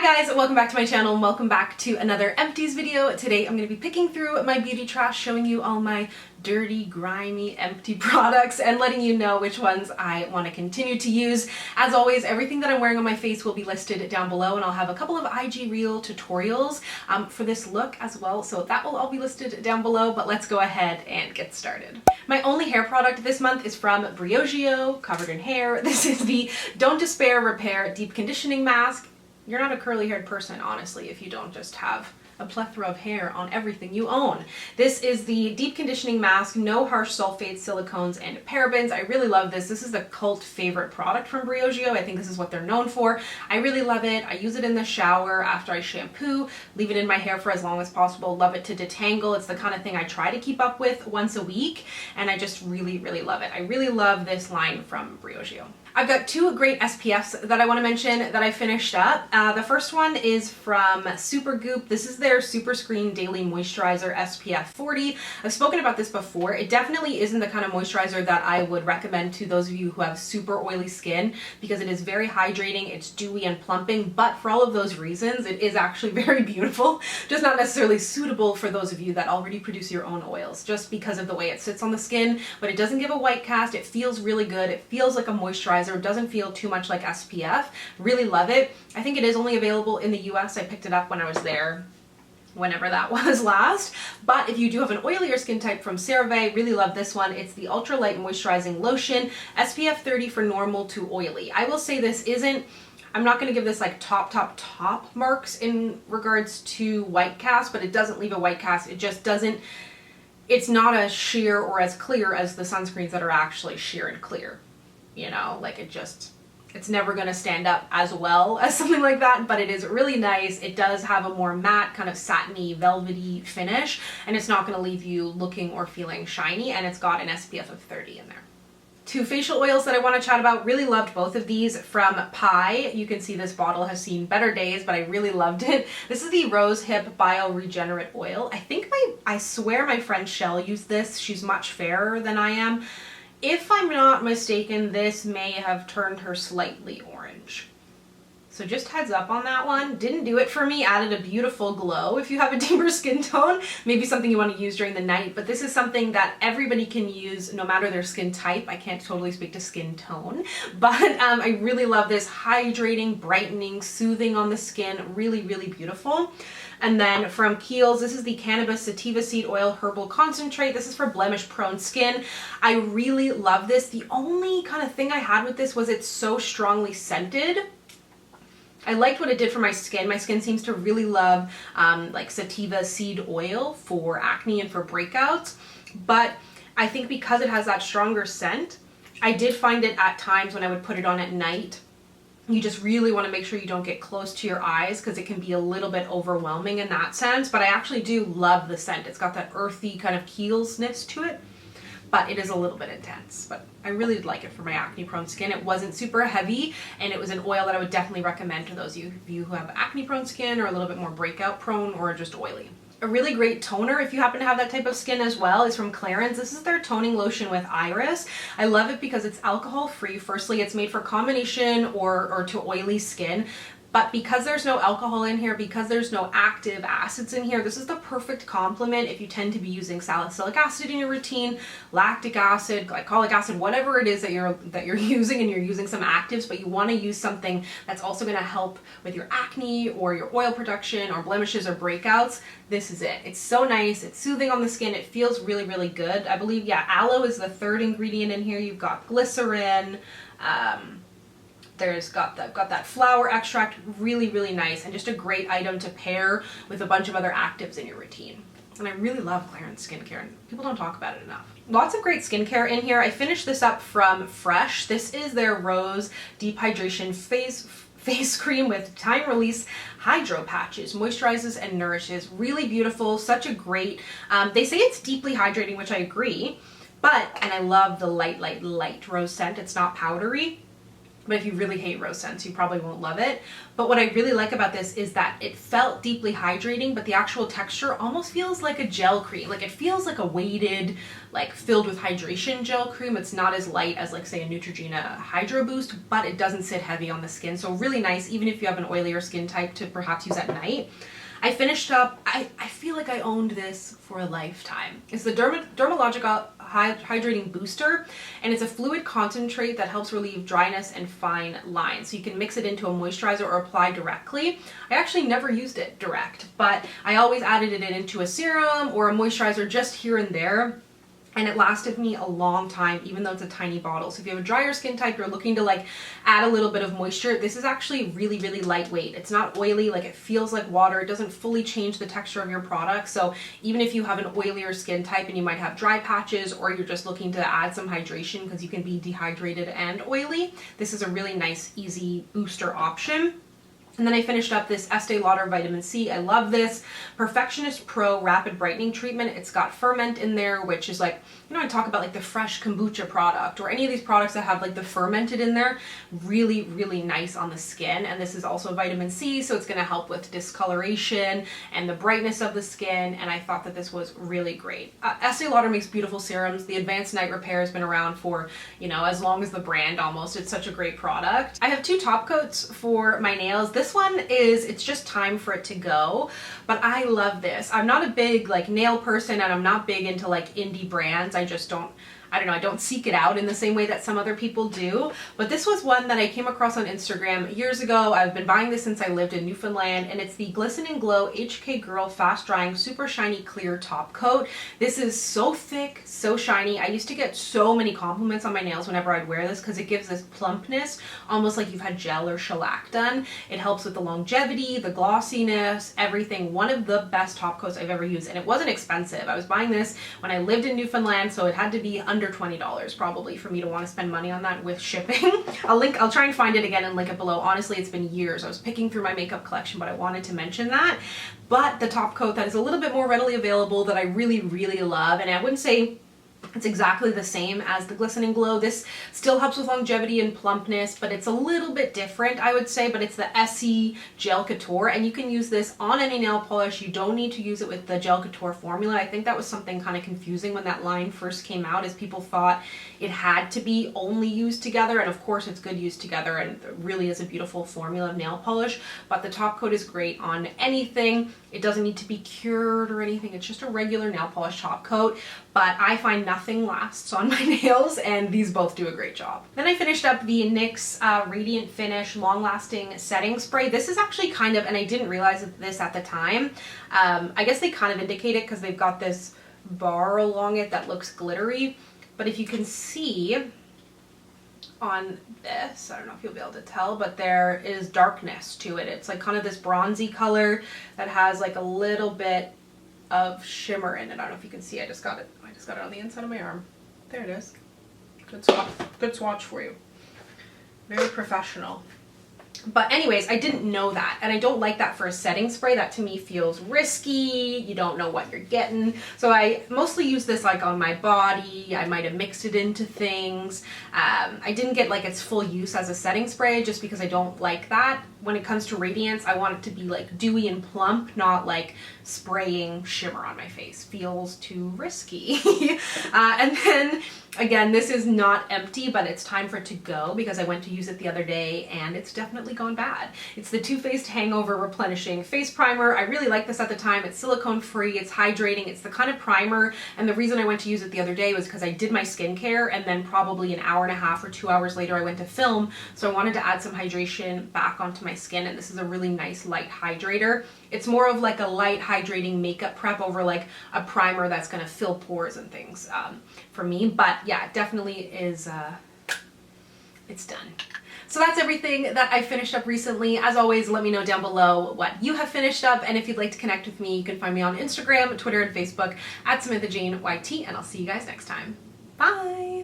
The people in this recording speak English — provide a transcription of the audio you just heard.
Hi guys, welcome back to my channel and welcome back to another Empties video. Today I'm going to be picking through my beauty trash, showing you all my dirty, grimy, empty products and letting you know which ones I want to continue to use. As always, everything that I'm wearing on my face will be listed down below, and I'll have a couple of IG Reel tutorials for this look as well, so that will all be listed down below, but let's go ahead and get started. My only hair product this month is from Briogeo, covered in hair. This is the Don't Despair Repair Deep Conditioning Mask. You're not a curly-haired person, honestly, if you don't just have a plethora of hair on everything you own. This is the deep conditioning mask, no harsh sulfates, silicones, and parabens. I really love this. This is the cult favorite product from Briogeo. I think this is what they're known for. I really love it. I use it in the shower after I shampoo, leave it in my hair for as long as possible. Love it to detangle. It's the kind of thing I try to keep up with once a week, and I just really, really love it. I really love this line from Briogeo. I've got two great SPFs that I want to mention that I finished up. The first one is from Supergoop. This is their Super Screen Daily Moisturizer SPF 40. I've spoken about this before. It definitely isn't the kind of moisturizer that I would recommend to those of you who have super oily skin, because it is very hydrating, it's dewy and plumping, but for all of those reasons, it is actually very beautiful. Just not necessarily suitable for those of you that already produce your own oils, just because of the way it sits on the skin, but it doesn't give a white cast. It feels really good. It feels like a moisturizer. It doesn't feel too much like SPF. Really love it. I think it is only available in the US. I picked it up when I was there, whenever that was last. But if you do have an oilier skin type from CeraVe, really love this one. It's the Ultra Light Moisturizing Lotion, SPF 30 for normal to oily. I will say this isn't, I'm not going to give this like top marks in regards to white cast, but it doesn't leave a white cast. It just doesn't, it's not as sheer or as clear as the sunscreens that are actually sheer and clear. You know, like it's never going to stand up as well as something like that, but it is really nice. It does have a more matte, kind of satiny, velvety finish, and it's not going to leave you looking or feeling shiny, and it's got an SPF of 30 in there. Two facial oils that I want to chat about. Really loved both of these from Pi. You can see this bottle has seen better days, but I really loved it. This is the Rose Hip Bio Regenerate Oil. I swear my friend Shell used this. She's much fairer than I am. If I'm not mistaken, this may have turned her slightly orange. So just heads up on that one. Didn't do it for me, added a beautiful glow if you have a deeper skin tone. Maybe something you want to use during the night, but this is something that everybody can use no matter their skin type. I can't totally speak to skin tone, but I really love this. Hydrating, brightening, soothing on the skin. Really, really beautiful. And then from Kiehl's, this is the Cannabis Sativa Seed Oil Herbal Concentrate. This is for blemish-prone skin. I really love this. The only kind of thing I had with this was it's so strongly scented. I liked what it did for my skin. My skin seems to really love like sativa seed oil for acne and for breakouts. But I think because it has that stronger scent, I did find it at times when I would put it on at night, you just really want to make sure you don't get close to your eyes because it can be a little bit overwhelming in that sense. But I actually do love the scent. It's got that earthy kind of Kiehl's-ness to it, but it is a little bit intense. But I really did like it for my acne-prone skin. It wasn't super heavy, and it was an oil that I would definitely recommend to those of you who have acne-prone skin or a little bit more breakout-prone or just oily. A really great toner, if you happen to have that type of skin as well, is from Clarins. This is their toning lotion with iris. I love it because it's alcohol-free. Firstly, it's made for combination or to oily skin. But because there's no alcohol in here, because there's no active acids in here, this is the perfect complement if you tend to be using salicylic acid in your routine, lactic acid, glycolic acid, whatever it is that you're using, and you're using some actives, but you want to use something that's also going to help with your acne or your oil production or blemishes or breakouts. This is it. It's so nice. It's soothing on the skin. It feels really, really good. I believe, yeah, aloe is the third ingredient in here. You've got glycerin, there's got that flower extract, really, really nice, and just a great item to pair with a bunch of other actives in your routine. And I really love Clarins skincare, and people don't talk about it enough. Lots of great skincare in here. I finished this up from Fresh. This is their Rose Deep Hydration Face Cream with Time Release Hydro Patches. Moisturizes and nourishes. Really beautiful. Such a great, they say it's deeply hydrating, which I agree, and I love the light rose scent. It's not powdery. but if you really hate rose scents, you probably won't love it. But what I really like about this is that it felt deeply hydrating, but the actual texture almost feels like a gel cream. Like it feels like a weighted, like filled with hydration gel cream. It's not as light as like say a Neutrogena Hydro Boost, but it doesn't sit heavy on the skin. So really nice, even if you have an oilier skin type, to perhaps use at night. I finished up, I feel like I owned this for a lifetime. It's the Dermalogica Hydrating Booster, and it's a fluid concentrate that helps relieve dryness and fine lines. So you can mix it into a moisturizer or apply directly. I actually never used it direct, but I always added it into a serum or a moisturizer just here and there. And it lasted me a long time, even though it's a tiny bottle. So if you have a drier skin type, you're looking to like add a little bit of moisture, this is actually really, really lightweight. It's not oily, like it feels like water. It doesn't fully change the texture of your product. So even if you have an oilier skin type and you might have dry patches, or you're just looking to add some hydration because you can be dehydrated and oily, this is a really nice, easy booster option. And then I finished up this Estee Lauder Vitamin C. I love this. Perfectionist Pro Rapid Brightening Treatment. It's got ferment in there, which is like, you know, I talk about like the fresh kombucha product or any of these products that have like the fermented in there. Really, really nice on the skin. And this is also vitamin C, so it's going to help with discoloration and the brightness of the skin. And I thought that this was really great. Estee Lauder makes beautiful serums. The Advanced Night Repair has been around for, you know, as long as the brand almost. It's such a great product. I have two top coats for my nails. This one is, it's just time for it to go, but I love this. I'm not a big like nail person, and I'm not big into like indie brands. I just don't, I don't know, I don't seek it out in the same way that some other people do. But this was one that I came across on Instagram years ago. I've been buying this since I lived in Newfoundland, and it's the Glisten and Glow HK Girl Fast Drying Super Shiny Clear Top Coat. This is so thick, so shiny. I used to get so many compliments on my nails whenever I'd wear this because it gives this plumpness, almost like you've had gel or shellac done. It helps with the longevity, the glossiness, everything. One of the best top coats I've ever used, and it wasn't expensive. I was buying this when I lived in Newfoundland, so it had to be under $20 probably for me to want to spend money on that with shipping. I'll try and find it again and link it below. Honestly, it's been years. I was picking through my makeup collection, but I wanted to mention that. But the top coat that is a little bit more readily available that I really, really love, and I wouldn't say it's exactly the same as the Glisten and Glow. This still helps with longevity and plumpness, but it's a little bit different, I would say. But it's the SE Gel Couture, and you can use this on any nail polish. You don't need to use it with the Gel Couture formula. I think that was something kind of confusing when that line first came out, is people thought it had to be only used together, and of course it's good used together, and it really is a beautiful formula of nail polish. But the top coat is great on anything. It doesn't need to be cured or anything. It's just a regular nail polish top coat, but I find nothing lasts on my nails, and these both do a great job. Then I finished up the NYX Radiant Finish Long Lasting Setting Spray. This is actually kind of, and I didn't realize this at the time, I guess they kind of indicate it because they've got this bar along it that looks glittery, but if you can see on this, I don't know if you'll be able to tell, but there is darkness to it. It's like kind of this bronzy color that has like a little bit of shimmer in it. I don't know if you can see. I just got it on the inside of my arm. There it is. Good swatch for you. Very professional. But anyways, I didn't know that, and I don't like that for a setting spray. That to me feels risky. You don't know what you're getting. So I mostly use this like on my body. I might have mixed it into things. I didn't get like its full use as a setting spray just because I don't like that. When it comes to radiance, I want it to be like dewy and plump, not like spraying shimmer on my face. Feels too risky. And then again, this is not empty, but it's time for it to go because I went to use it the other day and it's definitely gone bad. It's the Too Faced Hangover Replenishing Face Primer. I really liked this at the time. It's silicone free, it's hydrating, it's the kind of primer, and the reason I went to use it the other day was because I did my skincare, and then probably an hour and a half or 2 hours later I went to film, so I wanted to add some hydration back onto my skin, and this is a really nice light hydrator. It's more of like a light hydrating makeup prep over like a primer that's going to fill pores and things for me. But yeah, it definitely is, it's done. So that's everything that I finished up recently. As always, let me know down below what you have finished up, and if you'd like to connect with me, you can find me on Instagram, Twitter, and Facebook at SamanthaJaneYT, and I'll see you guys next time. Bye!